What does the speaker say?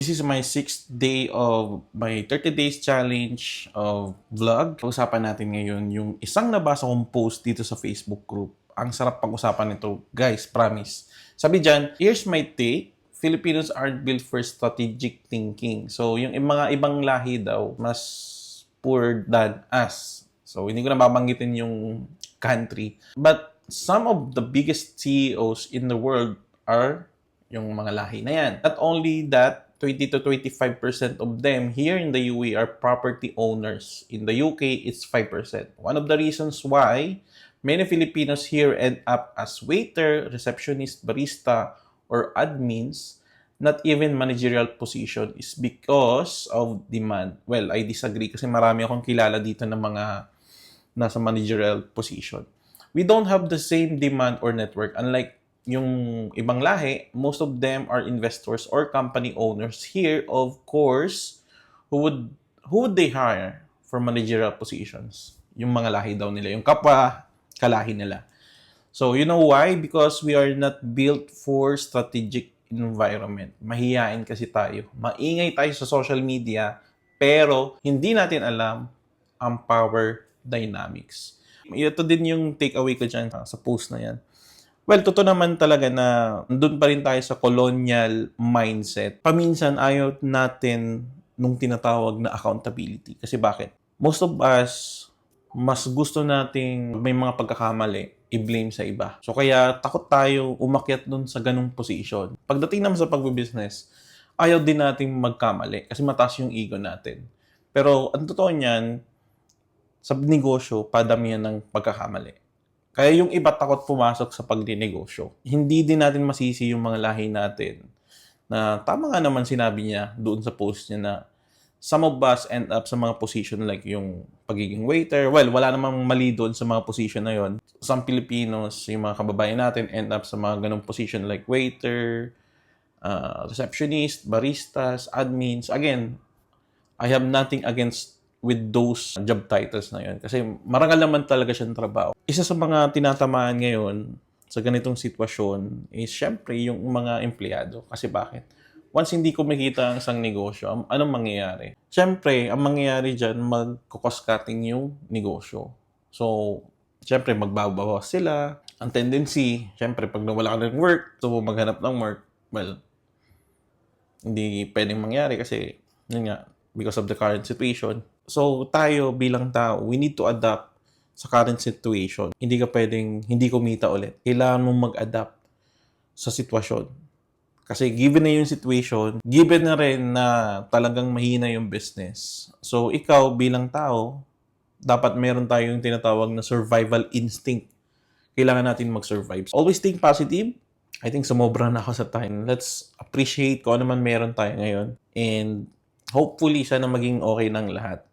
This is my 6th day of my 30 days challenge of vlog. Pag-usapan natin ngayon yung isang nabasa kong post dito sa Facebook group. Ang sarap pag-usapan nito, guys, promise. Sabi dyan, here's my take. Filipinos aren't built for strategic thinking. So, yung mga ibang lahi daw, mas poor than us. So, hindi ko na babanggitin yung country. But some of the biggest CEOs in the world are yung mga lahi na yan. Not only that, 20 to 25% of them here in the UAE are property owners. In the UK, it's 5%. One of the reasons why many Filipinos here end up as waiter, receptionist, barista, or admins, not even managerial position, is because of demand. Well, I disagree kasi marami akong kilala dito ng mga nasa managerial position. We don't have the same demand or network. Unlike yung ibang lahi, most of them are investors or company owners. Here, of course, who would they hire for managerial positions? Yung mga lahi daw nila, yung kapwa kalahi nila. So, you know why? Because we are not built for strategic environment. Mahiyain kasi tayo. Maingay tayo sa social media, pero hindi natin alam ang power dynamics. Ito din yung takeaway ko dyan sa post na yan. Well, totoo naman talaga na doon pa rin tayo sa colonial mindset. Paminsan ayaw natin nung tinatawag na accountability. Kasi bakit? Most of us, mas gusto nating may mga pagkakamali, i-blame sa iba. So kaya takot tayo umakyat doon sa ganung position. Pagdating naman sa pagbibusiness, ayaw din nating magkamali kasi mataas yung ego natin. Pero ang totoo niyan, sa negosyo, padamihan ng pagkakamali. Kaya yung iba takot pumasok sa pagdinegosyo. Hindi din natin masisi yung mga lahi natin na tama nga naman sinabi niya doon sa post niya na some of us end up sa mga position like yung pagiging waiter. Well, wala namang mali doon sa mga position na yon. Some Filipinos, yung mga kababayan natin, end up sa mga ganong position like waiter, receptionist, baristas, admins. Again, I have nothing against with those job titles na yun. Kasi marangal naman talaga siyang trabaho. Isa sa mga tinatamaan ngayon sa ganitong sitwasyon is syempre yung mga empleyado. Kasi bakit? Once hindi kumikita ang isang negosyo, anong mangyayari? Syempre, ang mangyayari dyan, mag-cost cutting yung negosyo. So, syempre, magbabawas sila. Ang tendency, syempre, pag nawala ka ng work, so maghanap ng work, well, hindi pwedeng mangyari kasi, yun nga, because of the current situation. So, tayo bilang tao, we need to adapt sa current situation. Hindi ka pwedeng hindi kumita ulit. Kailangan mong mag-adapt sa sitwasyon. Kasi given na yung situation, given na rin na talagang mahina yung business. So, ikaw bilang tao, dapat meron tayong tinatawag na survival instinct. Kailangan natin mag-survive. Always think positive. I think sumobra na ako sa time. Let's appreciate kung ano man meron tayo ngayon. And hopefully, sana maging okay ng lahat.